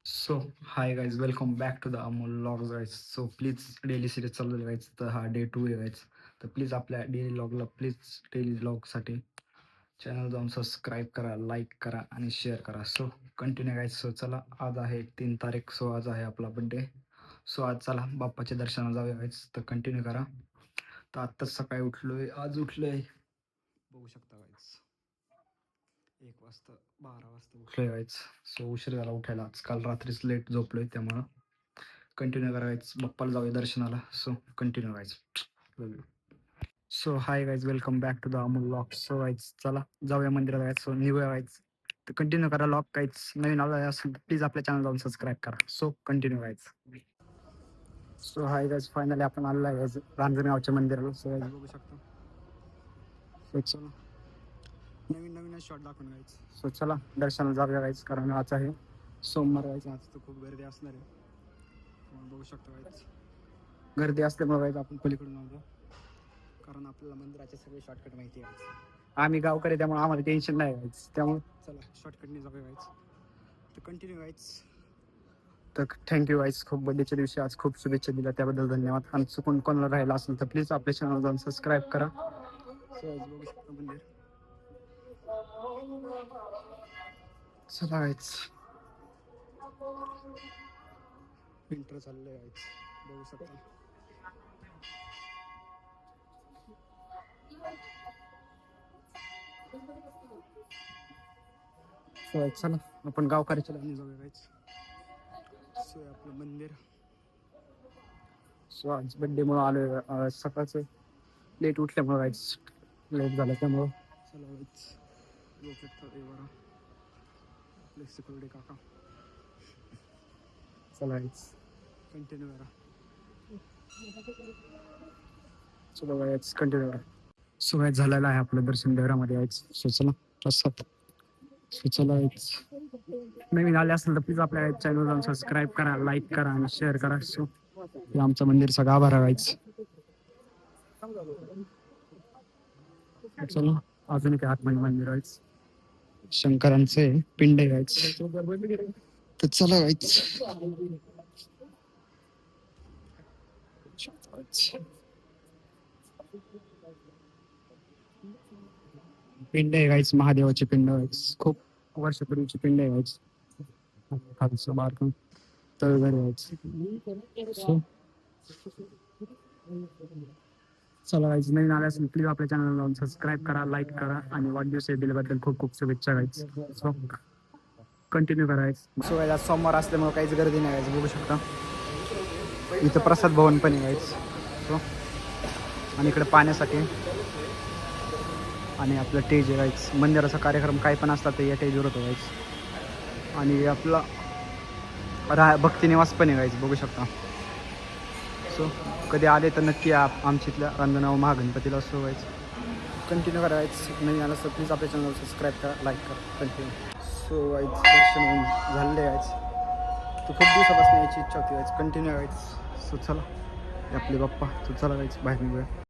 So hi guys, welcome back to the Amol vlogs guys. So please daily series चालू आहे guys. तर हा day 2 आहे गाईज. तर प्लीज आपल्या डेली लॉगला डेली लॉगसाठी चॅनल जाऊन सबस्क्राईब करा, लाईक करा आणि शेअर करा. So continue guys. सो चला, आज आहे 3 तारीख. सो आज आहे आपला बड्डे. सो आज चला बाप्पाच्या दर्शनाला जाऊया गाईज. तर कंटिन्यू करा. तर आत्ताच सकाळी उठलोय, आज उठलोय बघू शकता गाईज. 1 वाजता 12 वाजता उठलोय गाईज. सो उशीर झाला उठायला, आज काल रात्रीच लेट झोपलोय, त्यामुळं कंटिन्यू करायचं. बाप्पाला जाऊया दर्शनाला. सो कंटिन्यू करायचं. So hi guys, welcome back to the Amol vlog. So guys चला जाऊया मंदिरात गाईज. सो निघूया गाईज. तर कंटिन्यू करा लॉक. काहीच नवीन आलं असेल तर प्लीज आपल्या चॅनल जाऊन सबस्क्राईब करा. So continue guys. So hi guys, finally आपण आलेलो आहे गाईज रांजणगावच्या मंदिराला. सो गाईज बघू शकता. सो चला नवीन नवीन शॉट दाखवून गाईज. सो चला दर्शनाला जाऊया गाईज, कारण आज आहे सोमवार गाईज. आज तर खूप गर्दी असणार आहे, बघू शकतो गाईज. गर्दी असल्यामुळे गाईज आपण पलीकडून जाऊया, कारण आपल्याला मंदिराचे सगळे शॉर्टकट माहिती आहे. आम्ही गावकरी त्यामुळे आम्हाला टेन्शन नाही व्हायचं, त्यामुळे चला शॉर्टकटने जाऊया व्हायचं. तर कंटिन्यू व्हायचं. तर थँक्यू वाईज, खूप बड्डेच्या दिवशी आज खूप शुभेच्छा दिल्या त्याबद्दल धन्यवाद. आणि चुकून कोणाला राहिला असेल तर प्लीज आपल्या चॅनल जाऊन सबस्क्राईब करा. बघू शकता मंदिर. चला व्हायच, विंटर चाललंय व्हायच, बघू शकता. चला आपण गावकऱ्याच्या लाईनी जाऊया गाईच. सो आपलं मंदिर. सो आज बड्डेमुळं आलो, सकाळचं लेट उठल्यामुळं गाईच, लेट झालं त्यामुळं. चला गाईच, आपले सिक्युरिटी काका. चला गाईच कंटिन्यू करा. चला गाईच कंटिन्यू करा. सो गाईच झालेलं आहे आपलं दर्शन देवरामध्ये यायचं. सो चला असं. सो चला गाईच, नवीन आले असेल तर प्लीज आपल्या चॅनल जाऊन सबस्क्राईब करा, लाईक करा आणि शेअर करा. सो हे आमचं मंदिर सगळं आभार व्हायचं. चला अजून एक आतमध्ये मंदिर व्हायचं, शंकरांचे पिंड व्हायचं. तर चला व्हायचं. पिंड आहे गाईच, महादेवाची पिंड व्हायच, खूप वर्षापूर्वीची पिंड आहे गाईच. खालचं बारक तळघर व्हायचं. चला गाईज, नवीन आल्यास प्लीज आपल्या चॅनल जाऊन सबस्क्राईब करा, लाईक करा आणि वाढदिवस दिल्याबद्दल खूप खूप शुभेच्छा गाईज. सो कंटिन्यू करायचं. सो आज सोमवार असल्यामुळे काहीच गर्दी नाही गाईज, बघू शकता. इथं प्रसाद भवन पण आहे गाईज. सो आणि इकडे पाण्यासाठी आणि आपलं टेज आहे गाईज. मंदिराचा कार्यक्रम काय पण असतात ते या टेजवर होतो गाईज. आणि आपला भक्तिनिवास पण आहे गाईज, बघू शकता. सो कधी आले तर नक्की आमच्या इथल्या रांजणगाव महागणपतीला. सो व्हायचं कंटिन्यू करायचं. नवीन आलं तर प्लीज आपल्या चॅनलवर सबस्क्राईब करा, लाईक करा, कंटिन्यू. सो व्हायचं दर्शन होऊन झालेलं यायचं. तर खूप दिवसापासून यायची इच्छा होती व्हायचं, कंटिन्यू व्हायचं. सो चला आपले बाप्पा. तो चला व्हायचं बाहेर निघूया.